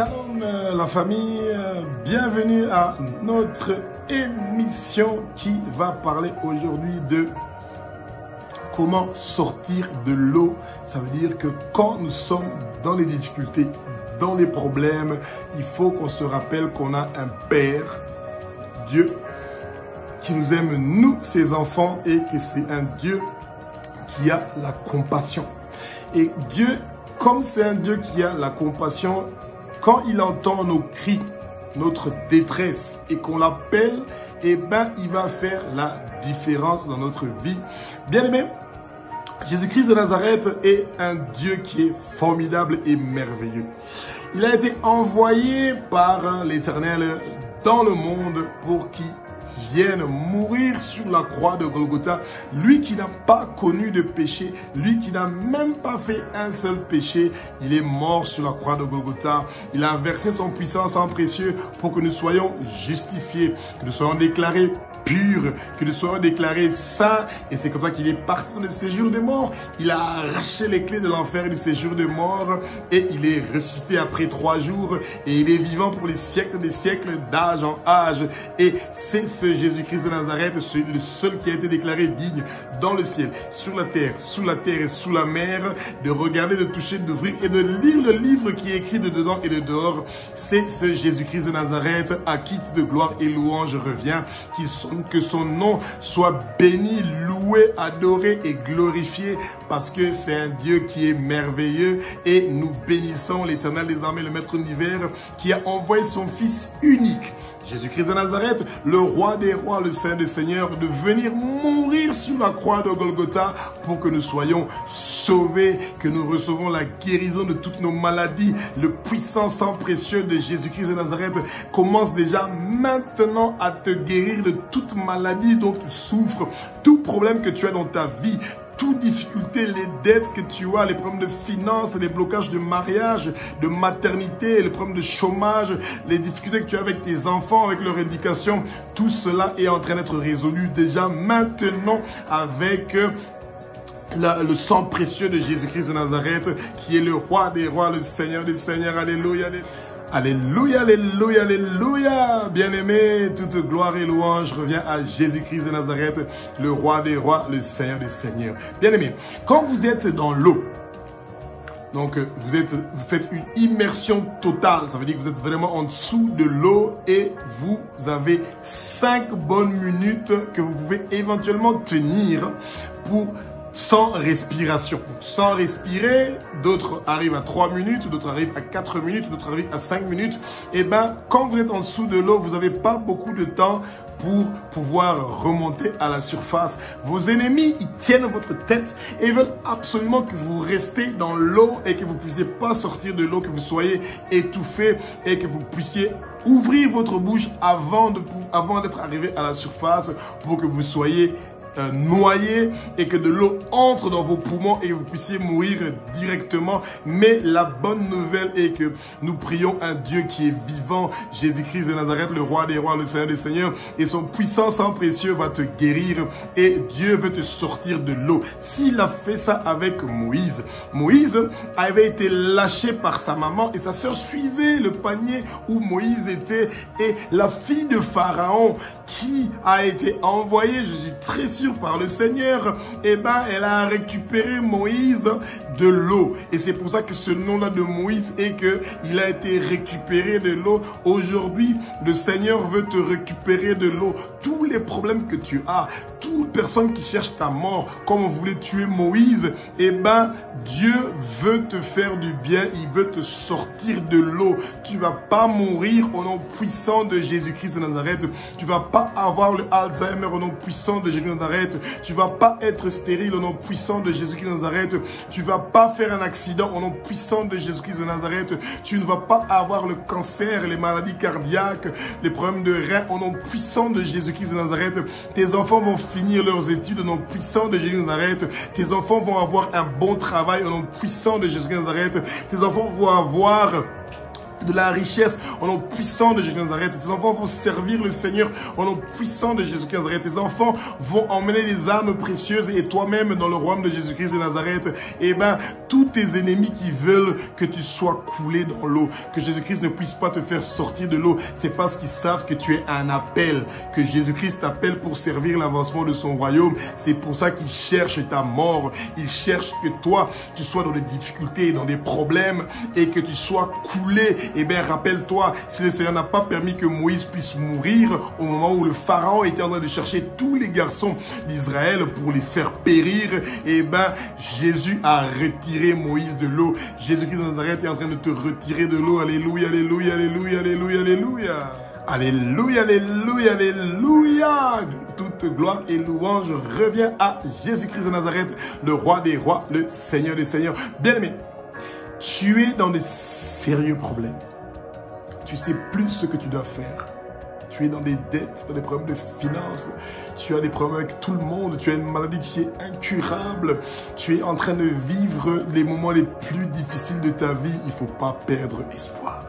Shalom la famille, bienvenue à notre émission qui va parler aujourd'hui de comment sortir de l'eau. Ça veut dire que quand nous sommes dans les difficultés, dans les problèmes, il faut qu'on se rappelle qu'on a un Père, Dieu, qui nous aime, nous, ses enfants, et que c'est un Dieu qui a la compassion. Et Dieu, comme c'est un Dieu qui a la compassion, quand il entend nos cris, notre détresse, et qu'on l'appelle, eh ben, il va faire la différence dans notre vie. Bien-aimés, Jésus-Christ de Nazareth est un Dieu qui est formidable et merveilleux. Il a été envoyé par l'Éternel dans le monde pour qu'il vienne mourir sur la croix de Golgotha. Lui qui n'a pas connu de péché, lui qui n'a même pas fait un seul péché, il est mort sur la croix de Golgotha. Il a versé son puissant sang précieux pour que nous soyons justifiés, que nous soyons déclarés pur, que nous soyons déclarés saints. Et c'est comme ça qu'il est parti dans le séjour des morts. Il a arraché les clés de l'enfer et du séjour des morts. Et il est ressuscité après 3 jours. Et il est vivant pour les siècles des siècles, d'âge en âge. Et c'est ce Jésus-Christ de Nazareth, le seul qui a été déclaré digne dans le ciel, sur la terre, sous la terre et sous la mer, de regarder, de toucher, d'ouvrir et de lire le livre qui est écrit de dedans et de dehors. C'est ce Jésus-Christ de Nazareth à qui de gloire et louange revient, que son nom soit béni, loué, adoré et glorifié, parce que c'est un Dieu qui est merveilleux. Et nous bénissons l'Éternel des armées, le Maître de l'univers, qui a envoyé son Fils unique, Jésus-Christ de Nazareth, le roi des rois, le Saint des seigneurs, de venir mourir sur la croix de Golgotha pour que nous soyons sauvés, que nous recevons la guérison de toutes nos maladies. Le puissant sang précieux de Jésus-Christ de Nazareth commence déjà maintenant à te guérir de toute maladie dont tu souffres, tout problème que tu as dans ta vie, toute difficulté, les dettes que tu as, les problèmes de finances, les blocages de mariage, de maternité, les problèmes de chômage, les difficultés que tu as avec tes enfants, avec leur éducation, tout cela est en train d'être résolu déjà maintenant avec le sang précieux de Jésus-Christ de Nazareth, qui est le roi des rois, le Seigneur des seigneurs. Alléluia. Alléluia, alléluia, alléluia. Bien-aimé, toute gloire et louange revient à Jésus-Christ de Nazareth, le roi des rois, le Seigneur des seigneurs. Bien-aimé, quand vous êtes dans l'eau, donc vous faites une immersion totale, ça veut dire que vous êtes vraiment en dessous de l'eau et vous avez 5 bonnes minutes que vous pouvez éventuellement tenir sans respiration. Sans respirer, d'autres arrivent à 3 minutes, d'autres arrivent à 4 minutes, d'autres arrivent à 5 minutes. Et bien, quand vous êtes en dessous de l'eau, vous n'avez pas beaucoup de temps pour pouvoir remonter à la surface. Vos ennemis, ils tiennent votre tête et ils veulent absolument que vous restez dans l'eau et que vous ne puissiez pas sortir de l'eau, que vous soyez étouffé et que vous puissiez ouvrir votre bouche avant d'être arrivé à la surface pour que vous soyez noyé et que de l'eau entre dans vos poumons et que vous puissiez mourir directement. Mais la bonne nouvelle est que nous prions un Dieu qui est vivant, Jésus-Christ de Nazareth, le roi des rois, le Seigneur des seigneurs, et son puissant sang précieux va te guérir et Dieu veut te sortir de l'eau. S'il a fait ça avec Moïse, Moïse avait été lâché par sa maman et sa sœur suivait le panier où Moïse était, et la fille de Pharaon qui a été envoyée, je suis très sûr, par le Seigneur, eh ben, elle a récupéré Moïse de l'eau. Et c'est pour ça que ce nom-là de Moïse est que il a été récupéré de l'eau. Aujourd'hui, le Seigneur veut te récupérer de l'eau. Tous les problèmes que tu as, toute personne qui cherche ta mort, comme on voulait tuer Moïse, eh ben, Dieu veut te faire du bien. Il veut te sortir de l'eau. Tu vas pas mourir au nom puissant de Jésus-Christ de Nazareth. Tu vas pas avoir le Alzheimer au nom puissant de Jésus de Nazareth. Tu vas pas être stérile au nom puissant de Jésus-Christ de Nazareth. Tu vas pas faire un accident au nom puissant de Jésus-Christ de Nazareth. Tu ne vas pas avoir le cancer, les maladies cardiaques, les problèmes de reins au nom puissant de Jésus-Christ de Nazareth. Tes enfants vont finir leurs études au nom puissant de Jésus de Nazareth. Tes enfants vont avoir un bon travail au nom puissant de Jésus de Nazareth. Tes enfants vont avoir de la richesse au nom puissant de Jésus de Nazareth. Tes enfants vont servir le Seigneur au nom puissant de Jésus de Nazareth. Tes enfants vont emmener les âmes précieuses et toi-même dans le royaume de Jésus-Christ de Nazareth. Et bien, tous tes ennemis qui veulent que tu sois coulé dans l'eau, que Jésus-Christ ne puisse pas te faire sortir de l'eau, c'est parce qu'ils savent que tu es un appel, que Jésus-Christ t'appelle pour servir l'avancement de son royaume. C'est pour ça qu'ils cherchent ta mort. Ils cherchent que toi, tu sois dans des difficultés, dans des problèmes et que tu sois coulé. Eh bien, rappelle-toi, si le Seigneur n'a pas permis que Moïse puisse mourir au moment où le Pharaon était en train de chercher tous les garçons d'Israël pour les faire périr, eh bien, Jésus a retiré Moïse de l'eau. Jésus-Christ de Nazareth est en train de te retirer de l'eau. Alléluia, alléluia, alléluia, alléluia, alléluia. Alléluia, alléluia, alléluia. Toute gloire et louange revient à Jésus-Christ de Nazareth, le roi des rois, le Seigneur des seigneurs. Bien-aimé, tu es dans des sérieux problèmes. Tu sais plus ce que tu dois faire. Tu es dans des dettes, dans des problèmes de finances. Tu as des problèmes avec tout le monde. Tu as une maladie qui est incurable. Tu es en train de vivre les moments les plus difficiles de ta vie. Il ne faut pas perdre espoir.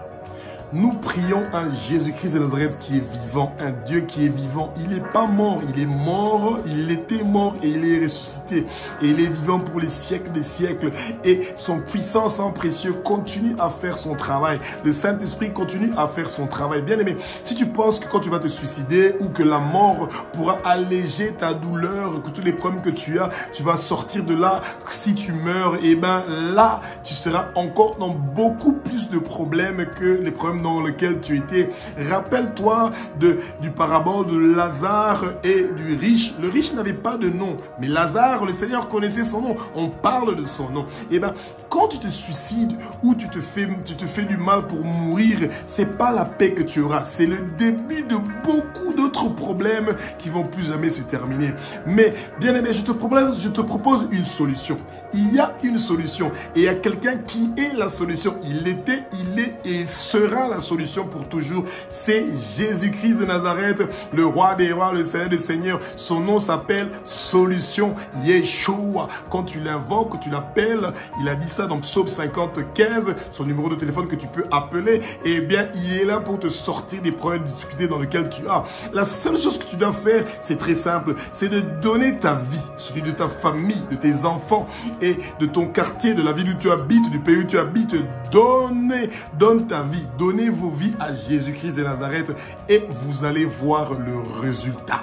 Nous prions un Jésus-Christ de Nazareth qui est vivant, un Dieu qui est vivant. Il n'est pas mort, il est mort, il était mort et il est ressuscité. Et il est vivant pour les siècles des siècles. Et son puissant sang précieux continue à faire son travail. Le Saint-Esprit continue à faire son travail. Bien aimé, si tu penses que quand tu vas te suicider ou que la mort pourra alléger ta douleur, que tous les problèmes que tu as, tu vas sortir de là, si tu meurs, et bien là, tu seras encore dans beaucoup plus de problèmes que les problèmes dans lequel tu étais. Rappelle-toi du parabole de Lazare et du riche. Le riche n'avait pas de nom, mais Lazare, le Seigneur connaissait son nom. On parle de son nom. Et bien, quand tu te suicides ou tu te fais du mal pour mourir, c'est pas la paix que tu auras. C'est le début de beaucoup d'autres problèmes qui vont plus jamais se terminer. Mais, bien aimé, je te propose une solution. Il y a une solution et il y a quelqu'un qui est la solution. Il était, il est et sera la solution pour toujours. C'est Jésus-Christ de Nazareth, le roi des rois, le Seigneur des seigneurs. Son nom s'appelle Solution Yeshua. Quand tu l'invoques, tu l'appelles, il a dit ça dans Psaume 55, son numéro de téléphone que tu peux appeler. Eh bien, il est là pour te sortir des problèmes, des difficultés dans lesquels tu as. La seule chose que tu dois faire, c'est très simple, c'est de donner ta vie, celui de ta famille, de tes enfants et de ton quartier, de la ville où tu habites, du pays où tu habites. Donne ta vie, donnez vos vies à Jésus-Christ de Nazareth et vous allez voir le résultat.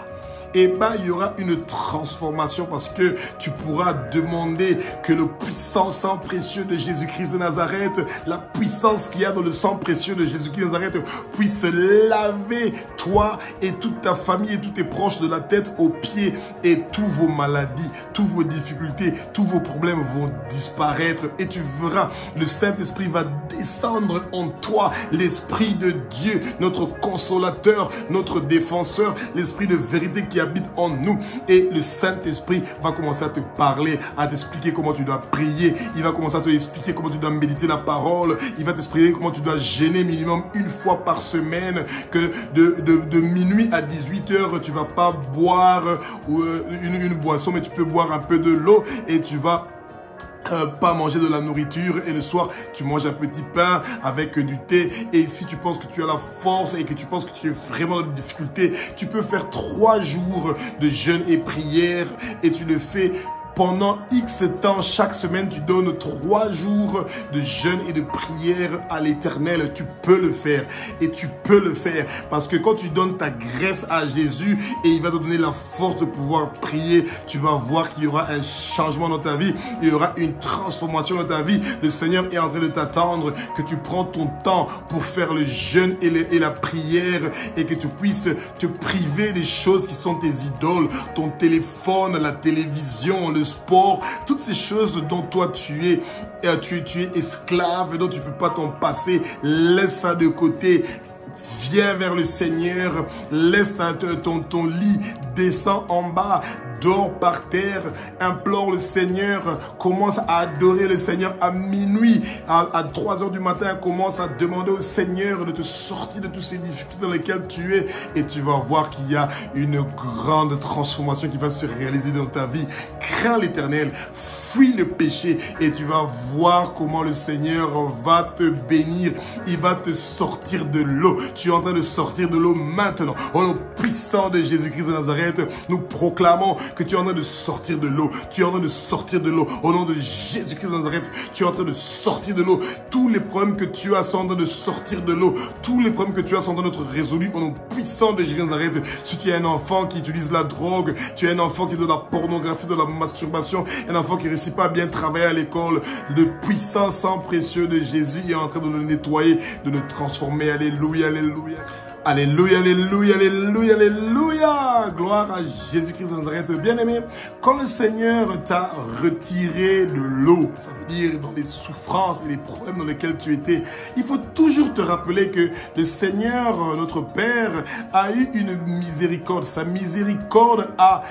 Et bien, il y aura une transformation parce que tu pourras demander que le puissant sang précieux de Jésus-Christ de Nazareth, la puissance qu'il y a dans le sang précieux de Jésus-Christ de Nazareth puisse laver toi et toute ta famille et tous tes proches de la tête aux pieds et tous vos maladies, toutes vos difficultés, tous vos problèmes vont disparaître et tu verras, le Saint-Esprit va descendre en toi, l'Esprit de Dieu, notre consolateur, notre défenseur, l'Esprit de vérité qui habite en nous et le Saint-Esprit va commencer à te parler, à t'expliquer comment tu dois prier, il va commencer à te expliquer comment tu dois méditer la parole, il va t'expliquer comment tu dois jeûner minimum une fois par semaine, que de minuit à 18h, tu vas pas boire une boisson, mais tu peux boire un peu de l'eau et tu vas pas manger de la nourriture et le soir tu manges un petit pain avec du thé. Et si tu penses que tu as la force et que tu penses que tu es vraiment dans des difficultés, tu peux faire 3 jours de jeûne et prière et tu le fais pendant X temps. Chaque semaine, tu donnes 3 jours de jeûne et de prière à l'Éternel. Tu peux le faire. Et tu peux le faire. Parce que quand tu donnes ta graisse à Jésus et il va te donner la force de pouvoir prier, tu vas voir qu'il y aura un changement dans ta vie. Il y aura une transformation dans ta vie. Le Seigneur est en train de t'attendre que tu prends ton temps pour faire le jeûne et la prière et que tu puisses te priver des choses qui sont tes idoles. Ton téléphone, la télévision, le sport, toutes ces choses dont toi tu es esclave, dont tu ne peux pas t'en passer, laisse ça de côté. Viens vers le Seigneur, laisse ton lit, descends en bas, dors par terre, implore le Seigneur, commence à adorer le Seigneur à minuit, à 3 heures du matin, commence à demander au Seigneur de te sortir de toutes ces difficultés dans lesquelles tu es et tu vas voir qu'il y a une grande transformation qui va se réaliser dans ta vie. Crains l'Éternel. fuis le péché et tu vas voir comment le Seigneur va te bénir. Il va te sortir de l'eau. Tu es en train de sortir de l'eau maintenant. Au nom puissant de Jésus-Christ de Nazareth, nous proclamons que tu es en train de sortir de l'eau. Tu es en train de sortir de l'eau. Au nom de Jésus-Christ de Nazareth, tu es en train de sortir de l'eau. Tous les problèmes que tu as sont en train de sortir de l'eau. Tous les problèmes que tu as sont en train d'être résolus au nom puissant de Jésus-Christ de Nazareth. Si tu es un enfant qui utilise la drogue, tu es un enfant qui donne la pornographie, de la masturbation, un enfant qui ne réussit pas à bien travailler à l'école, le puissant sang précieux de Jésus est en train de le nettoyer, de le transformer. Alléluia, alléluia. Alléluia, alléluia, alléluia, alléluia. Gloire à Jésus-Christ de Nazareth. Bien-aimé, quand le Seigneur t'a retiré de l'eau, ça veut dire dans les souffrances et les problèmes dans lesquels tu étais, il faut toujours te rappeler que le Seigneur, notre Père, a eu une miséricorde. Sa miséricorde a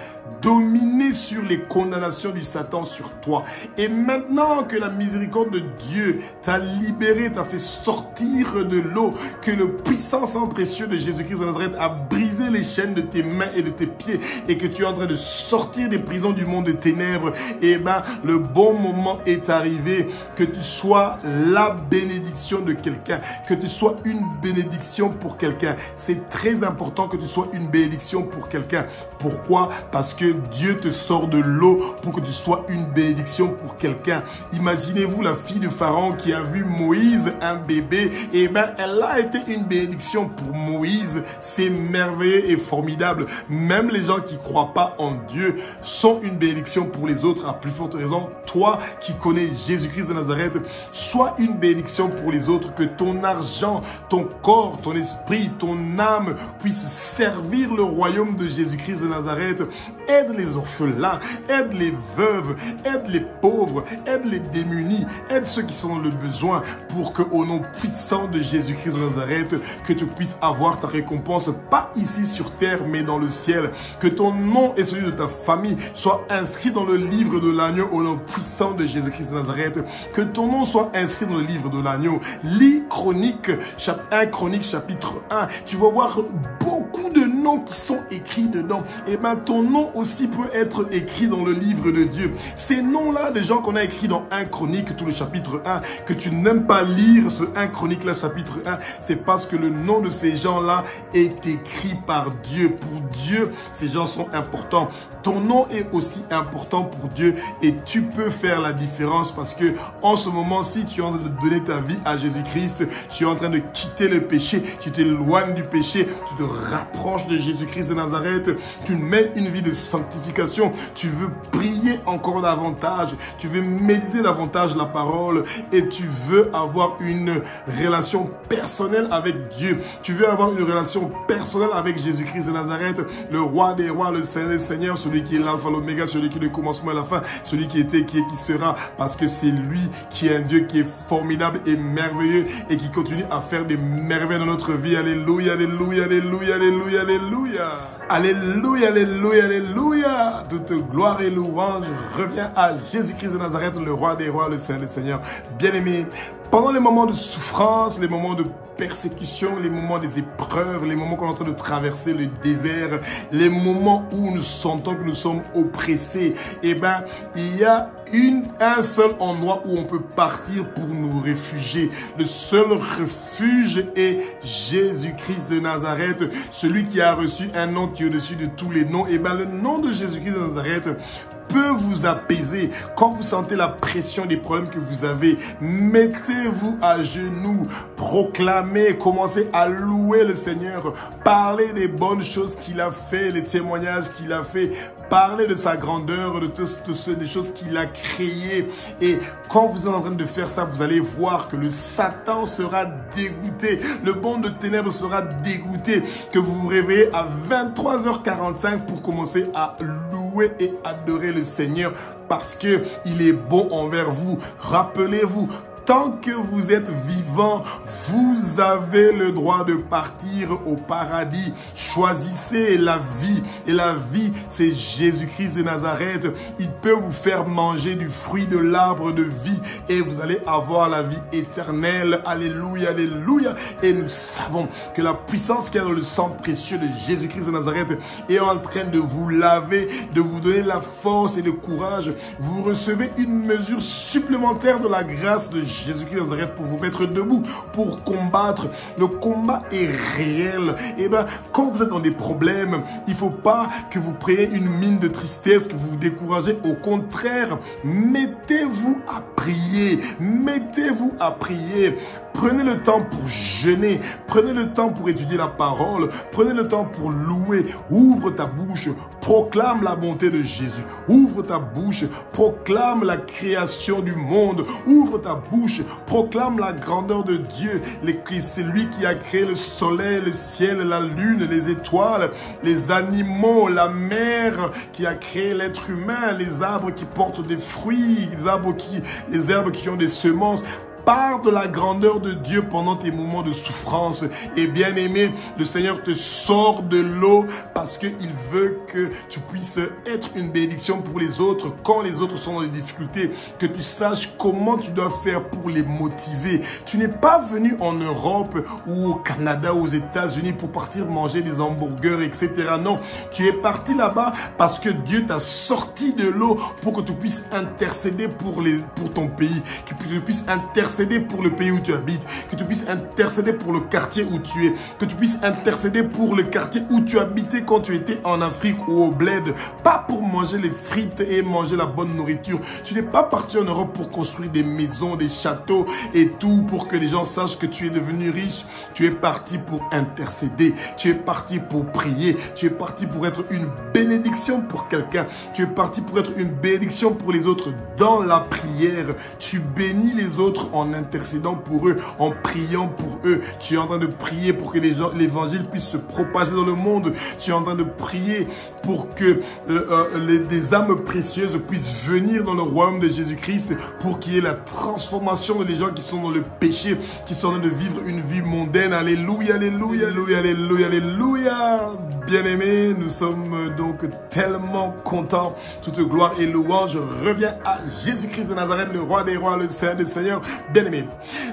dominé sur les condamnations du Satan sur toi. Et maintenant que la miséricorde de Dieu t'a libéré, t'a fait sortir de l'eau, que le puissant sang précieux de Jésus-Christ de Nazareth a brisé les chaînes de tes mains et de tes pieds et que tu es en train de sortir des prisons du monde des ténèbres, et ben le bon moment est arrivé que tu sois la bénédiction de quelqu'un, que tu sois une bénédiction pour quelqu'un. C'est très important que tu sois une bénédiction pour quelqu'un. Pourquoi? Parce que Dieu te sort de l'eau pour que tu sois une bénédiction pour quelqu'un. Imaginez-vous la fille de Pharaon qui a vu Moïse, un bébé, et ben elle a été une bénédiction pour Moïse. C'est merveilleux et formidable. Même les gens qui ne croient pas en Dieu sont une bénédiction pour les autres. À plus forte raison, toi qui connais Jésus-Christ de Nazareth, sois une bénédiction pour les autres. Que ton argent, ton corps, ton esprit, ton âme puisse servir le royaume de Jésus-Christ de Nazareth. Aide les orphelins, aide les veuves, aide les pauvres, aide les démunis, aide ceux qui sont dans le besoin pour que au nom puissant de Jésus-Christ de Nazareth, que tu puisses avoir ta récompense, pas ici sur terre, mais dans le ciel. Que ton nom et celui de ta famille soient inscrits dans le livre de l'agneau au nom puissant de Jésus-Christ de Nazareth. Que ton nom soit inscrit dans le livre de l'agneau. Lis Chronique, chapitre 1, Chronique chapitre 1. Tu vas voir beaucoup de noms qui sont écrits dedans. Et bien ton nom aussi peut être écrit dans le livre de Dieu. Ces noms-là, des gens qu'on a écrits dans 1 Chronique, tout le chapitre 1, que tu n'aimes pas lire ce 1 Chronique là, chapitre 1, c'est parce que le nom de ces gens-là est écrit par Dieu. Pour Dieu, ces gens sont importants. Ton nom est aussi important pour Dieu et tu peux faire la différence parce que en ce moment, si tu es en train de donner ta vie à Jésus-Christ, tu es en train de quitter le péché, tu t'éloignes du péché, tu te rapproches de Jésus-Christ de Nazareth, tu mènes une vie de sanctification, tu veux prier encore davantage, tu veux méditer davantage la parole et tu veux avoir une relation personnelle avec Dieu. Tu veux avoir une relation personnelle avec Jésus-Christ de Nazareth, le roi des rois, le Seigneur des seigneurs, celui qui est l'alpha, l'oméga, celui qui est le commencement et la fin, celui qui était, qui est, qui sera, parce que c'est lui qui est un Dieu qui est formidable et merveilleux et qui continue à faire des merveilles dans notre vie. Alléluia, alléluia, alléluia, alléluia, alléluia. Alléluia, alléluia, alléluia. Toute gloire et louange revient à Jésus-Christ de Nazareth, le roi des rois, le Seigneur des seigneurs. Bien-aimé, pendant les moments de souffrance, les moments de persécution, les moments des épreuves, les moments qu'on est en train de traverser le désert, les moments où nous sentons que nous sommes oppressés, eh bien, il y a un seul endroit où on peut partir pour nous réfugier. Le seul refuge est Jésus-Christ de Nazareth, celui qui a reçu un nom qui est au-dessus de tous les noms. Eh bien, le nom de Jésus-Christ de Nazareth peut vous apaiser. Quand vous sentez la pression des problèmes que vous avez, mettez-vous à genoux, proclamez, commencez à louer le Seigneur, parlez des bonnes choses qu'il a fait, les témoignages qu'il a fait, parlez de sa grandeur, de toutes des choses qu'il a créées. Et quand vous êtes en train de faire ça, vous allez voir que le Satan sera dégoûté, le monde de ténèbres sera dégoûté, que vous vous réveillez à 23h45 pour commencer à louer et adorer le Seigneur parce que il est bon envers vous. Rappelez-vous, tant que vous êtes vivant, vous avez le droit de partir au paradis. Choisissez la vie. Et la vie, c'est Jésus-Christ de Nazareth. Il peut vous faire manger du fruit de l'arbre de vie et vous allez avoir la vie éternelle. Alléluia, alléluia. Et nous savons que la puissance qu'il y a dans le sang précieux de Jésus-Christ de Nazareth est en train de vous laver, de vous donner la force et le courage. Vous recevez une mesure supplémentaire de la grâce de Jésus-Christ de Nazareth pour vous mettre debout, pour combattre. Le combat est réel. Et bien, quand vous êtes dans des problèmes, il ne faut pas que vous preniez une mine de tristesse, que vous vous découragez. Au contraire, mettez-vous à prier. Mettez-vous à prier. Prenez le temps pour jeûner. Prenez le temps pour étudier la parole. Prenez le temps pour louer. Ouvre ta bouche. Proclame la bonté de Jésus. Ouvre ta bouche. Proclame la création du monde. Ouvre ta bouche. Proclame la grandeur de Dieu. C'est lui qui a créé le soleil, le ciel, la lune, les étoiles, les animaux, la mer, qui a créé l'être humain, les arbres qui portent des fruits, les herbes qui ont des semences. Parle de la grandeur de Dieu pendant tes moments de souffrance. Et bien aimé, le Seigneur te sort de l'eau parce qu'il veut que tu puisses être une bénédiction pour les autres quand les autres sont dans des difficultés. Que tu saches comment tu dois faire pour les motiver. Tu n'es pas venu en Europe ou au Canada ou aux États-Unis pour partir manger des hamburgers, etc. Non, tu es parti là-bas parce que Dieu t'a sorti de l'eau pour que tu puisses intercéder pour ton pays, que tu puisses intercéder pour le pays où tu habites, que tu puisses intercéder pour le quartier où tu es, que tu puisses intercéder pour le quartier où tu habitais quand tu étais en Afrique ou au bled. Pas pour manger les frites et manger la bonne nourriture. Tu n'es pas parti en Europe pour construire des maisons, des châteaux et tout pour que les gens sachent que tu es devenu riche. Tu es parti pour intercéder. Tu es parti pour prier. Tu es parti pour être une bénédiction pour quelqu'un. Tu es parti pour être une bénédiction pour les autres. Dans la prière, tu bénis les autres en intercédant pour eux, en priant pour eux. Tu es en train de prier pour que l'évangile puisse se propager dans le monde. Tu es en train de prier pour que des âmes précieuses puissent venir dans le royaume de Jésus-Christ, pour qu'il y ait la transformation des gens qui sont dans le péché, qui sont en train de vivre une vie mondaine. Alléluia, alléluia, alléluia, alléluia, alléluia. Bien-aimés, nous sommes donc tellement contents. Toute gloire et louange revient à Jésus-Christ de Nazareth, le roi des rois, le Seigneur des seigneurs. Bien-aimés,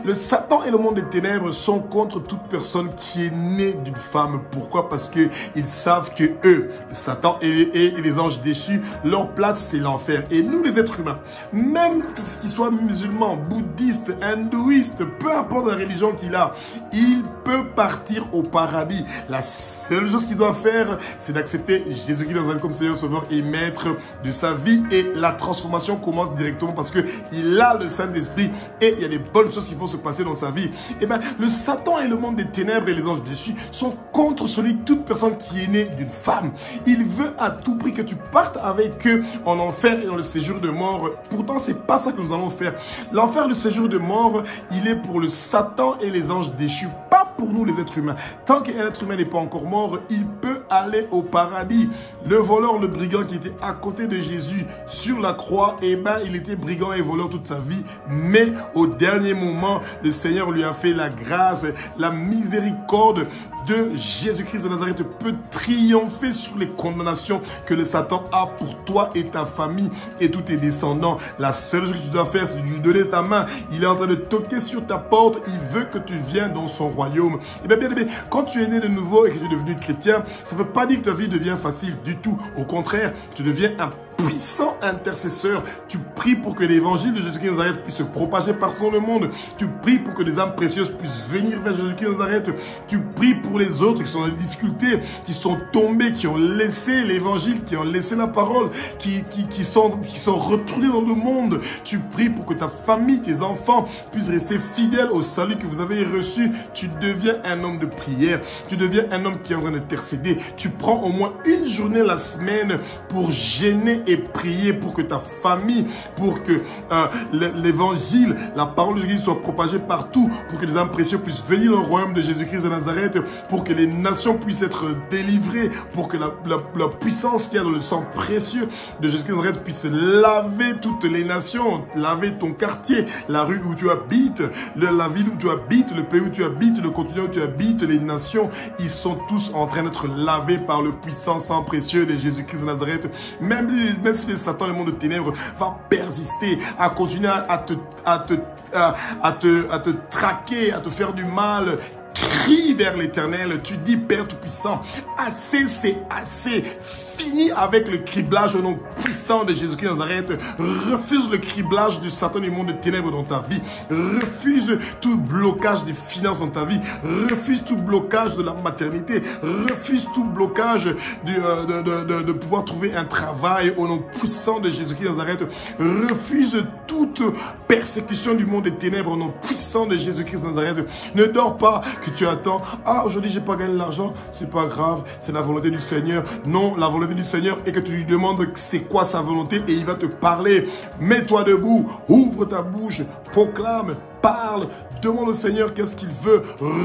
le Satan et le monde des ténèbres sont contre toute personne qui est née d'une femme. Pourquoi? Parce qu'ils savent que eux, le Satan et les anges déchus, leur place c'est l'enfer. Et nous les êtres humains, même qu'ils soient musulmans, bouddhistes, hindouistes, peu importe la religion qu'il a, il peut partir au paradis. La seule chose qu'il doit faire, c'est d'accepter Jésus-Christ comme Seigneur, Sauveur et Maître de sa vie. Et la transformation commence directement parce qu'il a le Saint-Esprit et il y a des bonnes choses qui vont se passer dans sa vie. Et bien, le Satan et le monde des ténèbres et les anges déchus sont contre toute personne qui est née d'une femme. Il veut à tout prix que tu partes avec eux en enfer et dans le séjour de mort. Pourtant, c'est pas ça que nous allons faire. L'enfer, le séjour de mort, il est pour le Satan et les anges déchus, pas pour nous les êtres humains. Tant qu'un être humain n'est pas encore mort, il peut aller au paradis. Le voleur, le brigand qui était à côté de Jésus sur la croix, eh ben, il était brigand et voleur toute sa vie, mais au dernier moment, le Seigneur lui a fait la grâce, la miséricorde de Jésus-Christ de Nazareth peut triompher sur les condamnations que le Satan a pour toi et ta famille et tous tes descendants. La seule chose que tu dois faire, c'est de lui donner ta main. Il est en train de toquer sur ta porte. Il veut que tu viennes dans son royaume. Et bien, quand tu es né de nouveau et que tu es devenu chrétien, ça ne veut pas dire que ta vie devient facile du tout. Au contraire, tu deviens un puissant intercesseur. Tu pries pour que l'évangile de Jésus-Christ de Nazareth puisse se propager partout dans le monde. Tu pries pour que des âmes précieuses puissent venir vers Jésus-Christ de Nazareth. Tu pries pour les autres qui sont dans les difficultés, qui sont tombés, qui ont laissé l'évangile, qui ont laissé la parole, qui sont retournés dans le monde. Tu pries pour que ta famille, tes enfants puissent rester fidèles au salut que vous avez reçu. Tu deviens un homme de prière. Tu deviens un homme qui est en train d'intercéder. Tu prends au moins une journée la semaine pour gêner et prier pour que ta famille, pour que l'évangile, la parole de Jésus soit propagée partout, pour que les âmes précieuses puissent venir au royaume de Jésus-Christ de Nazareth, pour que les nations puissent être délivrées, pour que la puissance qu'il y a dans le sang précieux de Jésus-Christ de Nazareth puisse laver toutes les nations, laver ton quartier, la rue où tu habites, la ville où tu habites, le pays où tu habites, le continent où tu habites, les nations, ils sont tous en train d'être lavés par le puissant sang précieux de Jésus-Christ de Nazareth. Même si le Satan, le monde de ténèbres, va persister, à continuer à te traquer, à te faire du mal, crie vers l'Éternel. Tu dis, Père Tout-Puissant, assez, c'est assez. Fini avec le criblage au nom puissant de Jésus-Christ de Nazareth. Refuse le criblage du Satan du monde de ténèbres dans ta vie. Refuse tout blocage des finances dans ta vie. Refuse tout blocage de la maternité. Refuse tout blocage de pouvoir trouver un travail au nom puissant de Jésus-Christ de Nazareth. Refuse toute persécution du monde des ténèbres au nom puissant de Jésus-Christ de Nazareth. Ne dors pas que tu attends. Ah, aujourd'hui, j'ai pas gagné l'argent. C'est pas grave. C'est la volonté du Seigneur. Non, la volonté du Seigneur et que tu lui demandes c'est quoi sa volonté et il va te parler. Mets-toi debout, ouvre ta bouche, proclame, parle, demande au Seigneur qu'est-ce qu'il veut.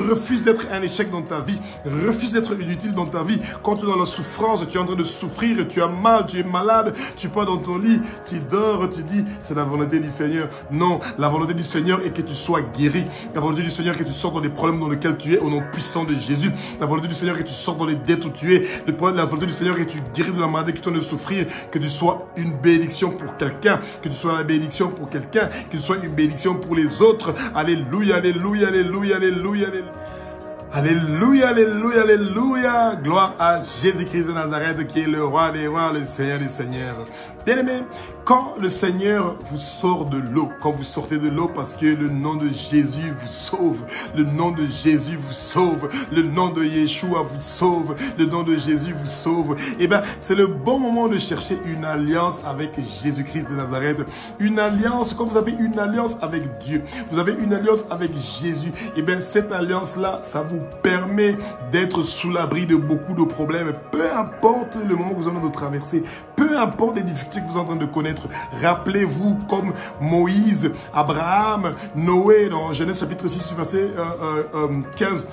Refuse d'être un échec dans ta vie. Refuse d'être inutile dans ta vie. Quand tu es dans la souffrance, tu es en train de souffrir, tu as mal, tu es malade, tu pars dans ton lit, tu dors, tu dis c'est la volonté du Seigneur. Non, la volonté du Seigneur est que tu sois guéri. La volonté du Seigneur est que tu sortes dans les problèmes dans lesquels tu es au nom puissant de Jésus. La volonté du Seigneur est que tu sortes dans les dettes où tu es. La volonté du Seigneur est que tu guéris de la maladie qui t'en de souffrir, que tu sois une bénédiction pour quelqu'un, que tu sois la bénédiction pour quelqu'un, que tu sois une bénédiction pour les autres. Alléluia, alléluia, alléluia, alléluia, alléluia. Alléluia, alléluia, alléluia. Gloire à Jésus-Christ de Nazareth qui est le roi des rois, le Seigneur des seigneurs. Bien-aimés, quand le Seigneur vous sort de l'eau, quand vous sortez de l'eau parce que le nom de Jésus vous sauve, le nom de Jésus vous sauve, le nom de Yeshua vous sauve, le nom de Jésus vous sauve, eh bien, c'est le bon moment de chercher une alliance avec Jésus-Christ de Nazareth. Une alliance, quand vous avez une alliance avec Dieu, vous avez une alliance avec Jésus, eh bien, cette alliance-là, ça vous permet d'être sous l'abri de beaucoup de problèmes, peu importe le moment que vous êtes en train de traverser, peu importe les difficultés que vous êtes en train de connaître. Rappelez-vous comme Moïse, Abraham, Noé, dans Genèse chapitre 6, verset 15,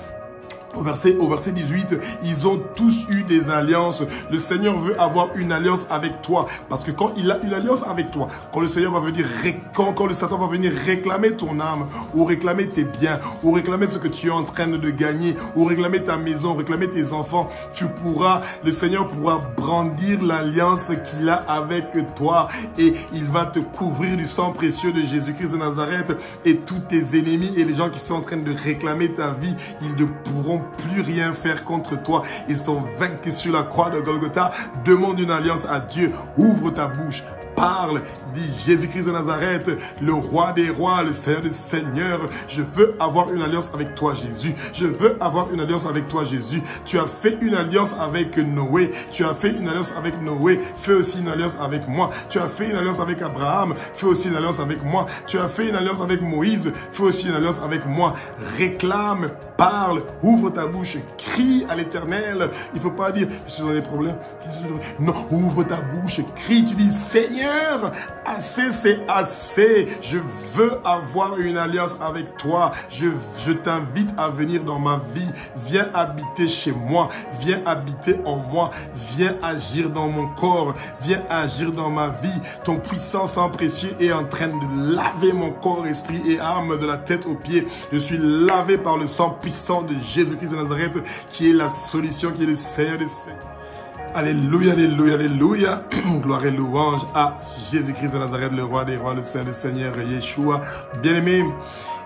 au verset 18, ils ont tous eu des alliances. Le Seigneur veut avoir une alliance avec toi. Parce que quand il a une alliance avec toi, quand le Seigneur va venir, quand le Satan va venir réclamer ton âme, ou réclamer tes biens, ou réclamer ce que tu es en train de gagner, ou réclamer ta maison, réclamer tes enfants, le Seigneur pourra brandir l'alliance qu'il a avec toi. Et il va te couvrir du sang précieux de Jésus-Christ de Nazareth. Et tous tes ennemis et les gens qui sont en train de réclamer ta vie, ils ne pourront plus rien faire contre toi. Ils sont vaincus sur la croix de Golgotha. Demande une alliance à Dieu. Ouvre ta bouche. Parle, dit Jésus-Christ de Nazareth, le roi des rois, le Seigneur des seigneurs. Je veux avoir une alliance avec toi, Jésus. Je veux avoir une alliance avec toi, Jésus. Tu as fait une alliance avec Noé. Tu as fait une alliance avec Noé. Fais aussi une alliance avec moi. Tu as fait une alliance avec Abraham. Fais aussi une alliance avec moi. Tu as fait une alliance avec Moïse. Fais aussi une alliance avec moi. Réclame, parle, ouvre ta bouche, crie à l'Éternel. Il ne faut pas dire, je suis dans des problèmes. Non, ouvre ta bouche, crie. Tu dis, Seigneur, assez, c'est assez. Je veux avoir une alliance avec toi. Je t'invite à venir dans ma vie. Viens habiter chez moi. Viens habiter en moi. Viens agir dans mon corps. Viens agir dans ma vie. Ton puissant sang précieux est en train de laver mon corps, esprit et âme de la tête aux pieds. Je suis lavé par le sang puissant de Jésus-Christ de Nazareth qui est la solution, qui est le Seigneur des seigneurs. Alléluia, alléluia, alléluia. Gloire et louange à Jésus-Christ de Nazareth, le roi des rois, le Seigneur des seigneurs, Yeshua. Bien-aimé,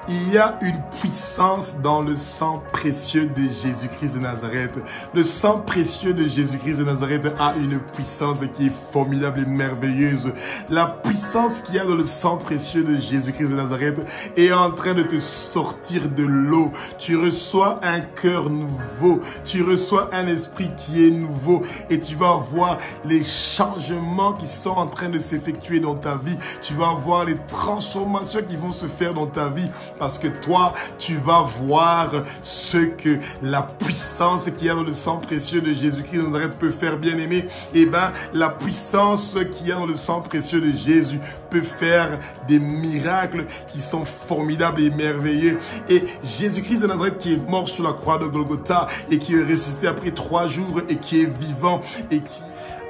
il y a une puissance dans le sang précieux de Jésus-Christ de Nazareth. Le sang précieux de Jésus-Christ de Nazareth a une puissance qui est formidable et merveilleuse. La puissance qu'il y a dans le sang précieux de Jésus-Christ de Nazareth est en train de te sortir de l'eau. Tu reçois un cœur nouveau. Tu reçois un esprit qui est nouveau. Et tu vas voir les changements qui sont en train de s'effectuer dans ta vie. Tu vas voir les transformations qui vont se faire dans ta vie. parce que toi, tu vas voir ce que la puissance qu'il y a dans le sang précieux de Jésus-Christ de Nazareth peut faire, bien-aimé. Eh bien, la puissance qu'il y a dans le sang précieux de Jésus peut faire des miracles qui sont formidables et merveilleux. Et Jésus-Christ de Nazareth qui est mort sur la croix de Golgotha et qui est ressuscité après 3 jours et qui est vivant et qui...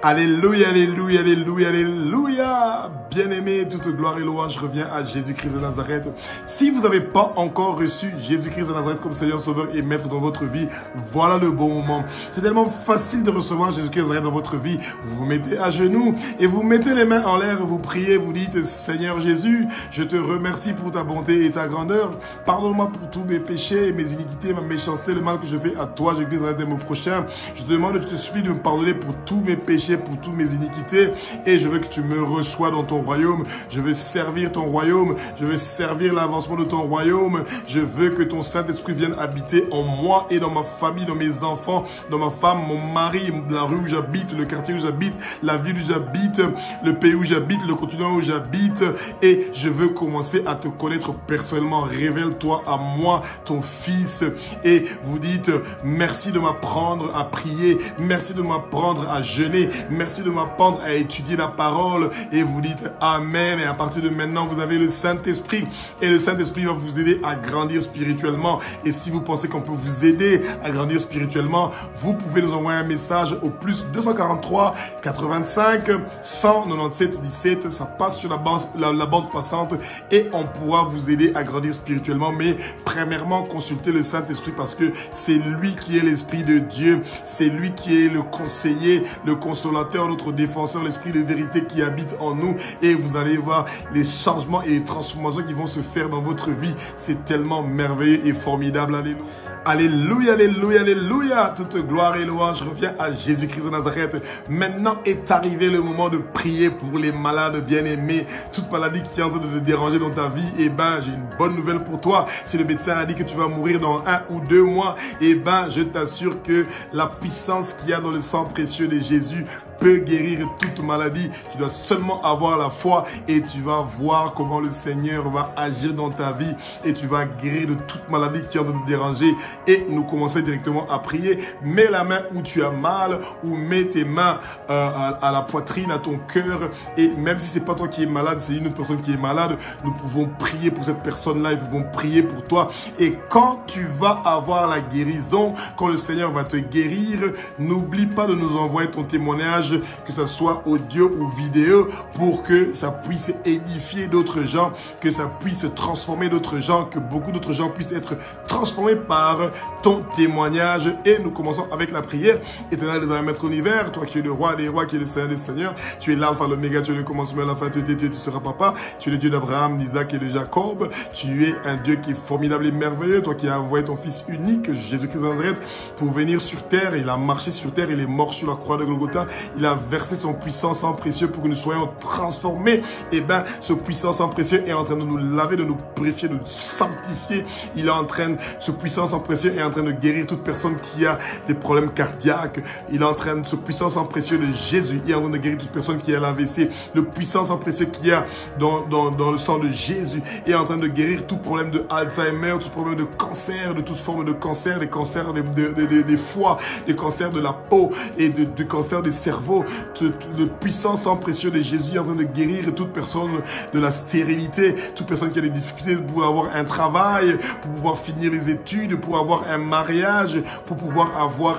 Alléluia, alléluia, alléluia, alléluia. Bien-aimé, toute gloire et louange revient à Jésus-Christ de Nazareth. Si vous n'avez pas encore reçu Jésus-Christ de Nazareth comme Seigneur, Sauveur et Maître dans votre vie, voilà le bon moment. C'est tellement facile de recevoir Jésus-Christ de Nazareth dans votre vie. Vous vous mettez à genoux et vous mettez les mains en l'air, vous priez, vous dites, Seigneur Jésus, je te remercie pour ta bonté et ta grandeur. Pardonne-moi pour tous mes péchés, mes iniquités, ma méchanceté, le mal que je fais à toi, Jésus-Christ de Nazareth, et mon prochain. Je te demande, je te supplie de me pardonner pour tous mes péchés, pour toutes mes iniquités, et je veux que tu me reçois dans ton royaume. Je veux servir ton royaume, je veux servir l'avancement de ton royaume. Je veux que ton Saint-Esprit vienne habiter en moi et dans ma famille, dans mes enfants, dans ma femme, mon mari, la rue où j'habite, le quartier où j'habite, la ville où j'habite, le pays où j'habite, le continent où j'habite. Et je veux commencer à te connaître personnellement. Révèle-toi à moi, ton fils. Et vous dites, merci de m'apprendre à prier, merci de m'apprendre à jeûner, merci de m'apprendre à étudier la parole. Et vous dites Amen. Et à partir de maintenant, vous avez le Saint-Esprit. Et le Saint-Esprit va vous aider à grandir spirituellement. Et si vous pensez qu'on peut vous aider à grandir spirituellement, vous pouvez nous envoyer un message au plus 243 85 197 17. Ça passe sur la bande passante et on pourra vous aider à grandir spirituellement. Mais premièrement, consultez le Saint-Esprit parce que c'est lui qui est l'Esprit de Dieu. C'est lui qui est le conseiller, le consolateur, notre défenseur, l'Esprit de vérité qui habite en nous. Et vous allez voir les changements et les transformations qui vont se faire dans votre vie. C'est tellement merveilleux et formidable. Alléluia. Alléluia, alléluia, alléluia. Toute gloire et louange revient à Jésus-Christ de Nazareth. Maintenant est arrivé le moment de prier pour les malades bien-aimés. Toute maladie qui est en train de te déranger dans ta vie, eh ben, j'ai une bonne nouvelle pour toi. Si le médecin a dit que tu vas mourir dans 1 ou 2 mois, eh ben, je t'assure que la puissance qu'il y a dans le sang précieux de Jésus peut guérir toute maladie. Tu dois seulement avoir la foi et tu vas voir comment le Seigneur va agir dans ta vie et tu vas guérir de toute maladie qui est en train de te déranger. Et nous commençons directement à prier. Mets la main où tu as mal ou mets tes mains à la poitrine, à ton cœur. Et même si c'est pas toi qui es malade, c'est une autre personne qui est malade, nous pouvons prier pour cette personne-là et nous pouvons prier pour toi. Et quand tu vas avoir la guérison, quand le Seigneur va te guérir, n'oublie pas de nous envoyer ton témoignage, que ce soit audio ou vidéo, pour que ça puisse édifier d'autres gens, que ça puisse transformer d'autres gens, que beaucoup d'autres gens puissent être transformés par ton témoignage. Et nous commençons avec la prière. Éternel des maître univers, toi qui es le roi des rois, qui es le Seigneur des seigneurs, tu es l'alpha, l'oméga, tu es le commencement, la fin, tu es Dieu, tu seras papa, tu es le Dieu d'Abraham, d'Isaac et de Jacob, tu es un Dieu qui est formidable et merveilleux, toi qui as envoyé ton fils unique, Jésus-Christ de Nazareth, pour venir sur terre. Il a marché sur terre, il est mort sur la croix de Golgotha, il a versé son puissant sang précieux pour que nous soyons transformés. Et bien, ce puissant sang précieux est en train de nous laver, de nous purifier, de nous sanctifier. Il est en train, ce puissant sang précieux est en train de guérir toute personne qui a des problèmes cardiaques. Il est en train, ce puissant sang précieux de Jésus est en train de guérir toute personne qui a l'AVC. Le puissant sang précieux qu'il y a dans le sang de Jésus est en train de guérir tout problème de Alzheimer, tout problème de cancer, de toute forme de cancer, des cancers des foies, des cancers de la peau et du cancer des cerveaux. Le puissant sang précieux de Jésus est en train de guérir toute personne de la stérilité, toute personne qui a des difficultés pour avoir un travail, pour pouvoir finir les études, pour avoir un mariage, pour pouvoir avoir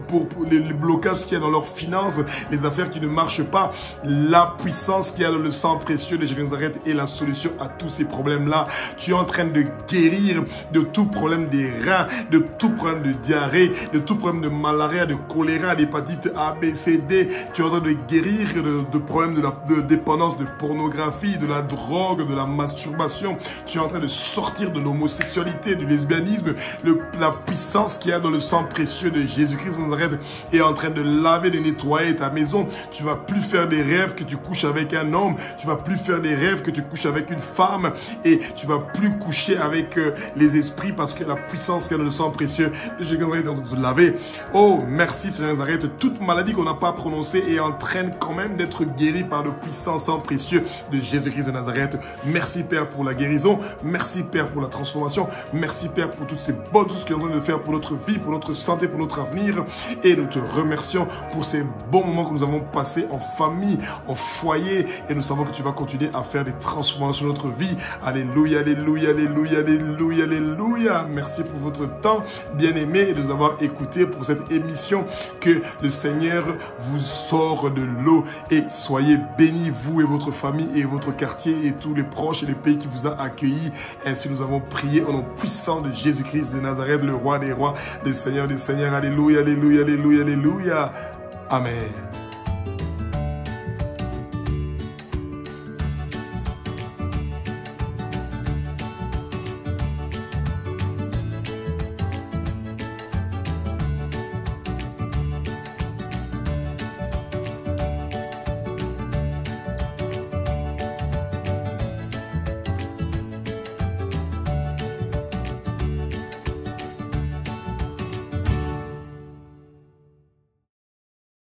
pour les blocages qu'il y a dans leurs finances, les affaires qui ne marchent pas. La puissance qu'il y a dans le sang précieux de Jésus de Nazareth est la solution à tous ces problèmes-là. Tu es en train de guérir de tout problème des reins, de tout problème de diarrhée, de tout problème de malaria, de choléra, d'hépatite A, B, C, D. Tu es en train de guérir de problèmes de dépendance, de pornographie, de la drogue, de la masturbation. Tu es en train de sortir de l'homosexualité, du lesbianisme. La puissance qu'il y a dans le sang précieux de Jésus-Christ de Nazareth est en train de laver, de nettoyer ta maison. Tu ne vas plus faire des rêves que tu couches avec un homme. Tu ne vas plus faire des rêves que tu couches avec une femme. Et tu ne vas plus coucher avec les esprits parce que la puissance qu'il y a dans le sang précieux de Jésus-Christ est en train de te laver. Oh, merci Seigneur Nazareth. Toute maladie qu'on n'a pas prononcé est en train quand même d'être guéri par le puissant sang précieux de Jésus-Christ de Nazareth. Merci Père pour la guérison. Merci Père pour la transformation. Merci Père pour toutes ces bonnes choses que tu es en train de faire pour notre vie, pour notre santé, pour notre avenir. Et nous te remercions pour ces bons moments que nous avons passés en famille, en foyer. Et nous savons que tu vas continuer à faire des transformations dans notre vie. Alléluia, alléluia, alléluia, alléluia, alléluia. Merci pour votre temps, bien-aimé, et de nous avoir écoutés pour cette émission. Que le Seigneur vous sort de l'eau et soyez bénis, vous et votre famille et votre quartier et tous les proches et les pays qui vous a accueillis. Ainsi nous avons prié au nom puissant de Jésus-Christ de Nazareth, le roi des rois, le Seigneur des seigneurs. Alléluia, alléluia, alléluia, alléluia. Amen.